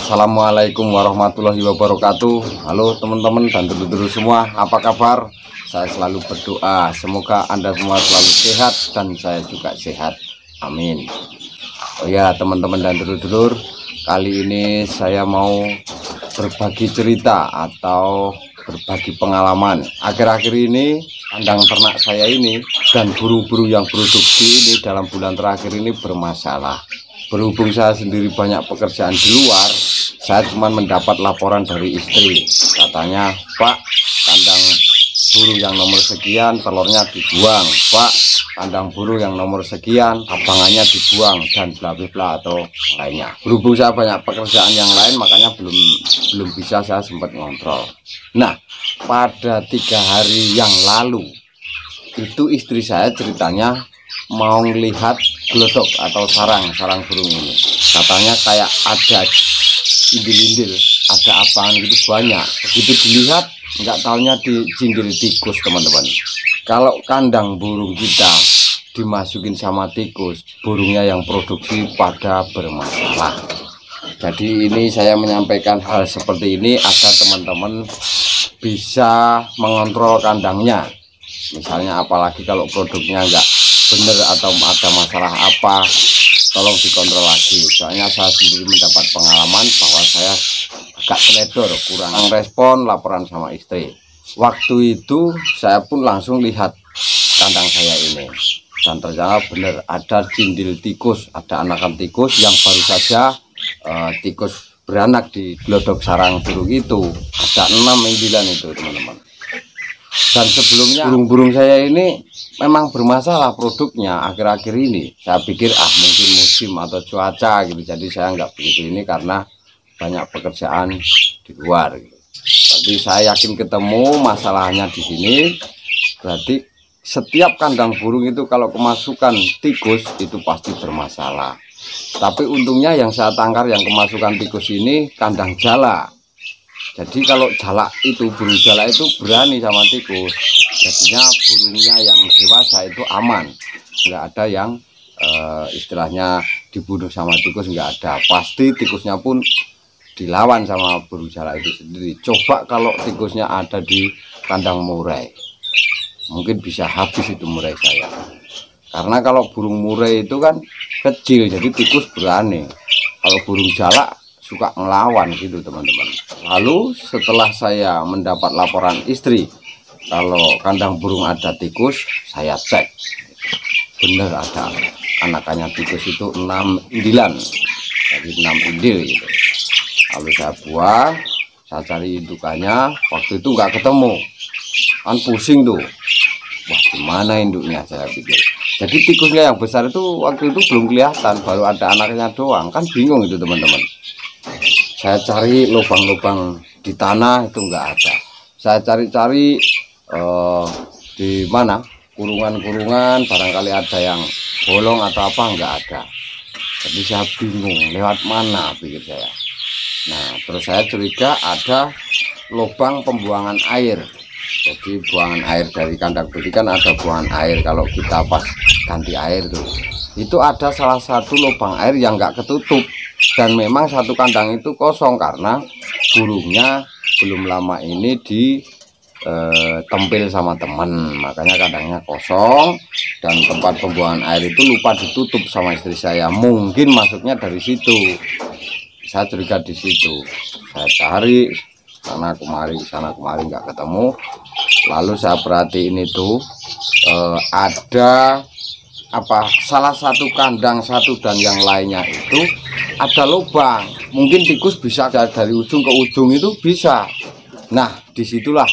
Assalamualaikum warahmatullahi wabarakatuh. Halo teman-teman dan dulur-dulur semua, apa kabar? Saya selalu berdoa semoga Anda semua selalu sehat dan saya juga sehat, amin. Oh ya teman-teman dan dulur-dulur, kali ini saya mau berbagi cerita atau berbagi pengalaman. Akhir-akhir ini kandang ternak saya ini dan burung-burung yang produksi ini dalam bulan terakhir ini bermasalah. Berhubung saya sendiri banyak pekerjaan di luar, saya cuma mendapat laporan dari istri. Katanya, Pak, kandang burung yang nomor sekian telurnya dibuang, Pak, kandang burung yang nomor sekian abangannya dibuang, dan bla bla bla atau lainnya. Berhubung saya banyak pekerjaan yang lain, makanya belum bisa saya sempat ngontrol. Nah, pada 3 hari yang lalu itu istri saya ceritanya mau lihat glodok atau sarang burung ini. Katanya kayak ada indil-indil, ada apaan gitu banyak. Begitu dilihat, nggak taunya dicinggir tikus, teman-teman. Kalau kandang burung kita dimasukin sama tikus, burungnya yang produksi pada bermasalah. Jadi ini saya menyampaikan hal seperti ini agar teman-teman bisa mengontrol kandangnya. Misalnya apalagi kalau produknya nggak bener atau ada masalah apa, tolong dikontrol lagi. Soalnya saya sendiri mendapat pengalaman bahwa saya agak teledor, kurang respon laporan sama istri. Waktu itu saya pun langsung lihat kandang saya ini, dan ternyata bener ada cindil tikus, ada anakan tikus yang baru saja tikus beranak di glodok sarang burung itu. Ada 6 indilan itu, teman-teman. Dan sebelumnya burung-burung saya ini memang bermasalah produknya akhir-akhir ini. Saya pikir mungkin musim atau cuaca gitu, jadi saya nggak begitu ini karena banyak pekerjaan di luar gitu. Tapi saya yakin ketemu masalahnya di sini. Berarti setiap kandang burung itu kalau kemasukan tikus itu pasti bermasalah. Tapi untungnya yang saya tangkar yang kemasukan tikus ini kandang jala. Jadi kalau jalak itu, burung jalak itu berani sama tikus. Jadinya burungnya yang dewasa itu aman. Nggak ada yang istilahnya dibunuh sama tikus, nggak ada. Pasti tikusnya pun dilawan sama burung jalak itu sendiri. Coba kalau tikusnya ada di kandang murai, mungkin bisa habis itu murai saya. Karena kalau burung murai itu kan kecil, jadi tikus berani. Kalau burung jalak suka ngelawan gitu, teman-teman. Lalu setelah saya mendapat laporan istri kalau kandang burung ada tikus, saya cek, bener ada anakannya tikus itu 6 indilan, jadi 6 indil gitu. Lalu saya buang, saya cari indukannya, waktu itu nggak ketemu, kan pusing tuh, wah gimana induknya saya pikir. Jadi tikusnya yang besar itu waktu itu belum kelihatan, baru ada anaknya doang, kan bingung itu, teman-teman. Saya cari lubang-lubang di tanah itu nggak ada. Saya cari-cari di mana kurungan-kurungan, barangkali ada yang bolong atau apa, nggak ada. Jadi saya bingung lewat mana, pikir saya. Nah, terus saya curiga ada lubang pembuangan air. Jadi buangan air dari kandang tadi kan ada buangan air kalau kita pas ganti air tuh. Itu ada salah satu lubang air yang nggak ketutup. Dan memang satu kandang itu kosong karena burungnya belum lama ini ditempel sama teman, makanya kandangnya kosong. Dan tempat pembuangan air itu lupa ditutup sama istri saya, mungkin masuknya dari situ. Saya curiga di situ. Saya cari sana kemari nggak ketemu. Lalu saya perhatiin itu ada salah satu kandang satu dan yang lainnya itu ada lubang. Mungkin tikus bisa dari ujung ke ujung itu bisa. Nah, disitulah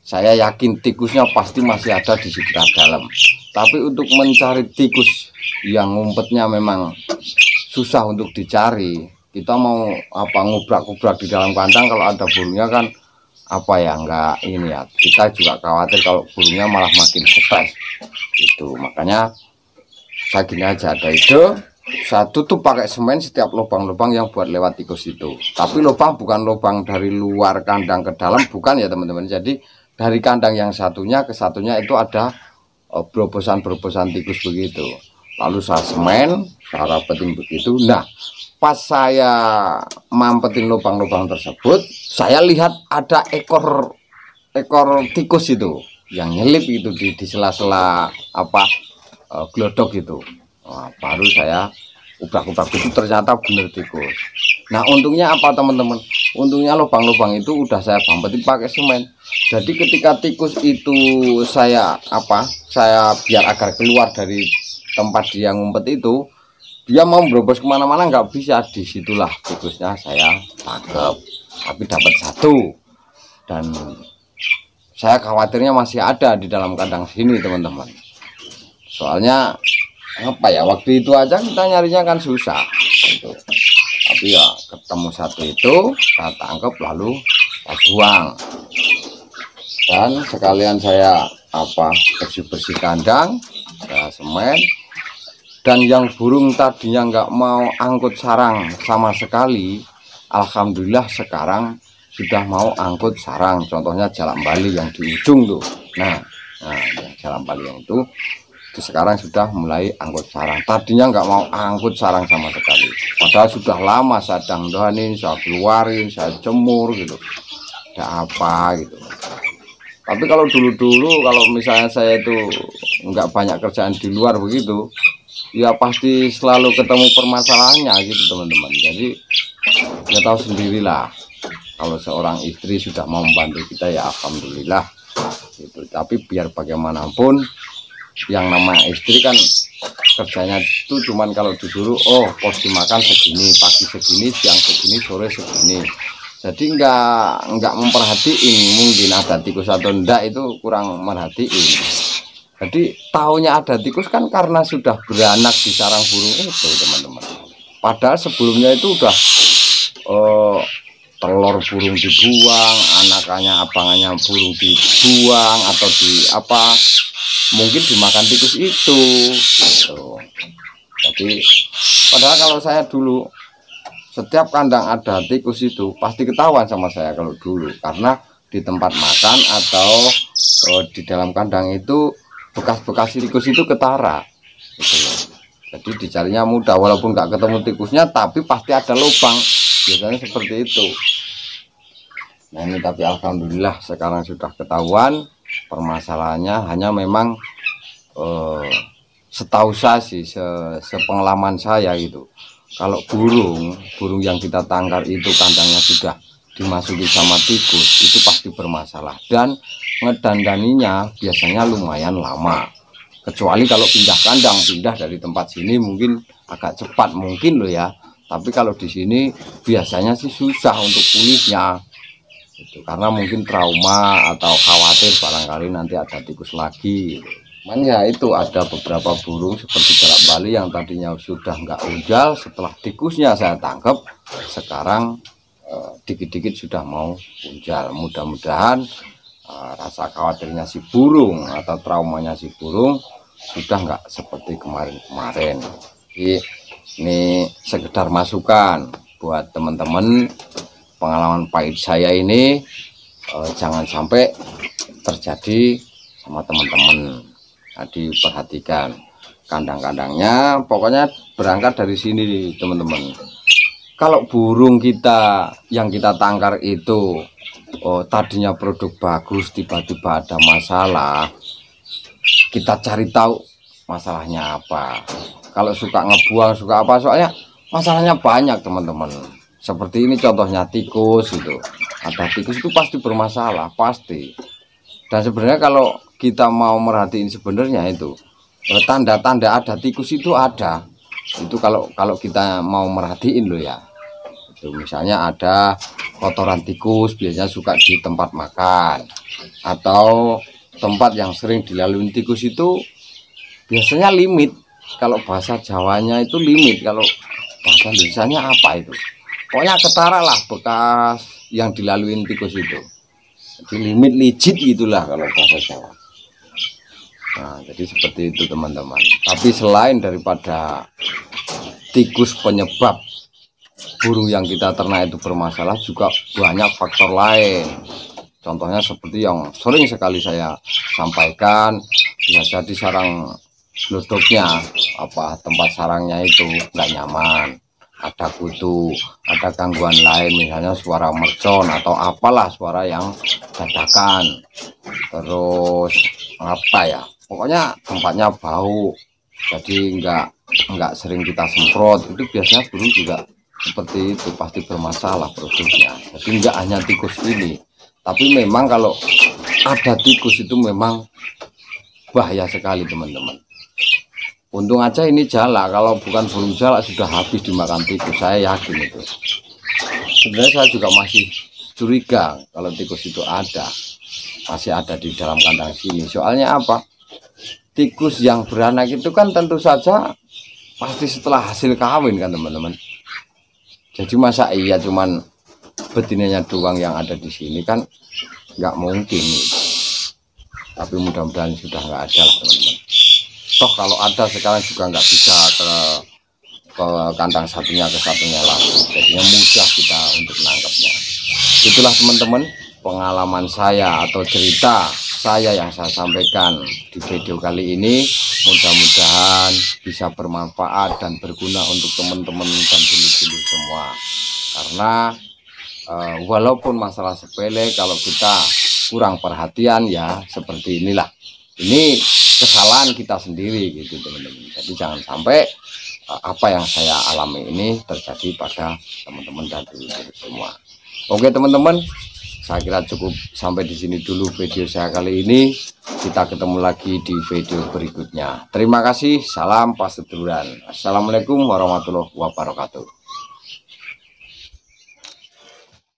saya yakin tikusnya pasti masih ada di sekitar dalam. Tapi untuk mencari tikus yang ngumpetnya memang susah untuk dicari. Kita mau ngubrak-ngubrak di dalam kandang, kalau ada burungnya kan nggak ini ya. Kita juga khawatir kalau burungnya malah makin stres. Itu makanya saya gini aja, ada ide, saya tutup pakai semen setiap lubang-lubang yang buat lewat tikus itu. Tapi lubang bukan lubang dari luar kandang ke dalam, bukan ya teman-teman. Jadi dari kandang yang satunya ke satunya itu ada berobosan tikus begitu. Lalu saya semen, saya rapetin begitu. Nah, pas saya mampetin lubang-lubang tersebut, saya lihat ada ekor tikus itu yang nyelip itu di sela-sela glodok itu. Nah, baru saya ubrak-ubrak itu ternyata benar tikus. Nah, untungnya apa teman-teman? Untungnya lubang-lubang itu udah saya bampetin pakai semen. Jadi ketika tikus itu saya biar agar keluar dari tempat dia ngumpet itu, dia mau berobos kemana-mana nggak bisa. Disitulah tikusnya saya tangkap, tapi dapat satu. Dan saya khawatirnya masih ada di dalam kandang sini teman-teman. Soalnya waktu itu aja kita nyarinya kan susah gitu. Tapi ya ketemu satu itu, saya tangkap lalu saya buang. Dan sekalian saya bersih-bersih kandang, saya semen. Dan yang burung tadinya nggak mau angkut sarang sama sekali, alhamdulillah sekarang sudah mau angkut sarang. Contohnya jalak bali yang di ujung tuh. Nah yang jalak bali yang itu sekarang sudah mulai angkut sarang. Tadinya nggak mau angkut sarang sama sekali. Padahal sudah lama saya dangdanin, saya keluarin, saya jemur gitu. Ada apa gitu. Tapi kalau dulu-dulu kalau misalnya saya itu nggak banyak kerjaan di luar begitu, ya pasti selalu ketemu permasalahannya gitu teman-teman. Jadi ya tahu sendirilah, kalau seorang istri sudah mau membantu kita ya alhamdulillah gitu. Tapi biar bagaimanapun yang namanya istri kan kerjanya itu cuman kalau disuruh porsi makan segini, pagi segini, siang segini, sore segini. Jadi nggak memperhatiin mungkin ada tikus atau enggak, itu kurang merhatiin. Jadi tahunya ada tikus kan karena sudah beranak di sarang burung itu teman-teman. Padahal sebelumnya itu udah telur burung dibuang, abangannya burung dibuang atau mungkin dimakan tikus itu gitu. Jadi padahal kalau saya dulu setiap kandang ada tikus itu pasti ketahuan sama saya kalau dulu, karena di tempat makan atau di dalam kandang itu bekas-bekas tikus itu ketara gitu. Jadi dicarinya mudah, walaupun nggak ketemu tikusnya tapi pasti ada lubang, biasanya seperti itu. Nah ini tapi alhamdulillah sekarang sudah ketahuan. Permasalahannya hanya memang setahu saya sih, sepengalaman saya gitu, kalau burung yang kita tangkar itu kandangnya sudah dimasuki sama tikus itu pasti bermasalah, dan ngedandaninya biasanya lumayan lama. Kecuali kalau pindah kandang, pindah dari tempat sini mungkin agak cepat mungkin loh ya, tapi kalau di sini biasanya sih susah untuk pulihnya itu, karena mungkin trauma atau khawatir barangkali nanti ada tikus lagi gitu. Cuman ya itu ada beberapa burung seperti jalak bali yang tadinya sudah nggak unjal, setelah tikusnya saya tangkap sekarang dikit-dikit sudah mau unjal. Mudah-mudahan rasa khawatirnya si burung atau traumanya si burung sudah nggak seperti kemarin-kemarin. Jadi ini sekedar masukan buat teman-teman, pengalaman pahit saya ini jangan sampai terjadi sama teman-teman. Nah, diperhatikan kandang-kandangnya, pokoknya berangkat dari sini teman-teman. Kalau burung kita yang kita tangkar itu tadinya produk bagus, tiba-tiba ada masalah, kita cari tahu masalahnya apa. Kalau suka ngebuang, suka apa, soalnya masalahnya banyak teman-teman. Seperti ini contohnya tikus itu, ada tikus itu pasti bermasalah, pasti. Dan sebenarnya kalau kita mau merhatiin sebenarnya itu tanda-tanda ada tikus itu ada. Itu kalau kita mau merhatiin loh ya. Itu misalnya ada kotoran tikus, biasanya suka di tempat makan atau tempat yang sering dilalui tikus itu biasanya limit. Kalau bahasa Jawanya itu limit, kalau bahasa Indonesianya apa itu? Pokoknya ketara lah bekas yang dilalui tikus itu. Jadi limit licit itulah kalau bahasa Jawa. Nah, jadi seperti itu teman-teman. Tapi selain daripada tikus penyebab burung yang kita ternak itu bermasalah, juga banyak faktor lain. Contohnya seperti yang sering sekali saya sampaikan, bisa jadi sarang glodoknya tempat sarangnya itu nggak nyaman, ada kutu, ada gangguan lain, misalnya suara mercon atau apalah suara yang dadakan, terus apa ya, pokoknya tempatnya bau, jadi nggak sering kita semprot, itu biasanya burung juga seperti itu, pasti bermasalah produknya. Jadi nggak hanya tikus ini, tapi memang kalau ada tikus itu memang bahaya sekali teman-teman. Untung aja ini jalak, kalau bukan burung jalak sudah habis dimakan tikus, saya yakin itu. Sebenarnya saya juga masih curiga kalau tikus itu masih ada di dalam kandang sini. Soalnya apa? Tikus yang beranak itu kan tentu saja pasti setelah hasil kawin kan teman-teman. Jadi masa iya cuman betinanya doang yang ada di sini, kan nggak mungkin. Tapi mudah-mudahan sudah nggak ada teman-teman. Toh kalau ada sekarang juga nggak bisa ke kandang satunya ke satunya langsung, jadinya mudah kita untuk menangkapnya. Itulah teman-teman pengalaman saya atau cerita saya yang saya sampaikan di video kali ini. Mudah-mudahan bisa bermanfaat dan berguna untuk teman-teman dan dulur-dulur semua. Karena walaupun masalah sepele, kalau kita kurang perhatian ya seperti inilah. Ini kesalahan kita sendiri gitu teman-teman. Jadi jangan sampai apa yang saya alami ini terjadi pada teman-teman dan dulur-dulur semua. Oke teman-teman, saya kira cukup sampai di sini dulu video saya kali ini. Kita ketemu lagi di video berikutnya. Terima kasih, salam paseduluran. Assalamualaikum warahmatullahi wabarakatuh.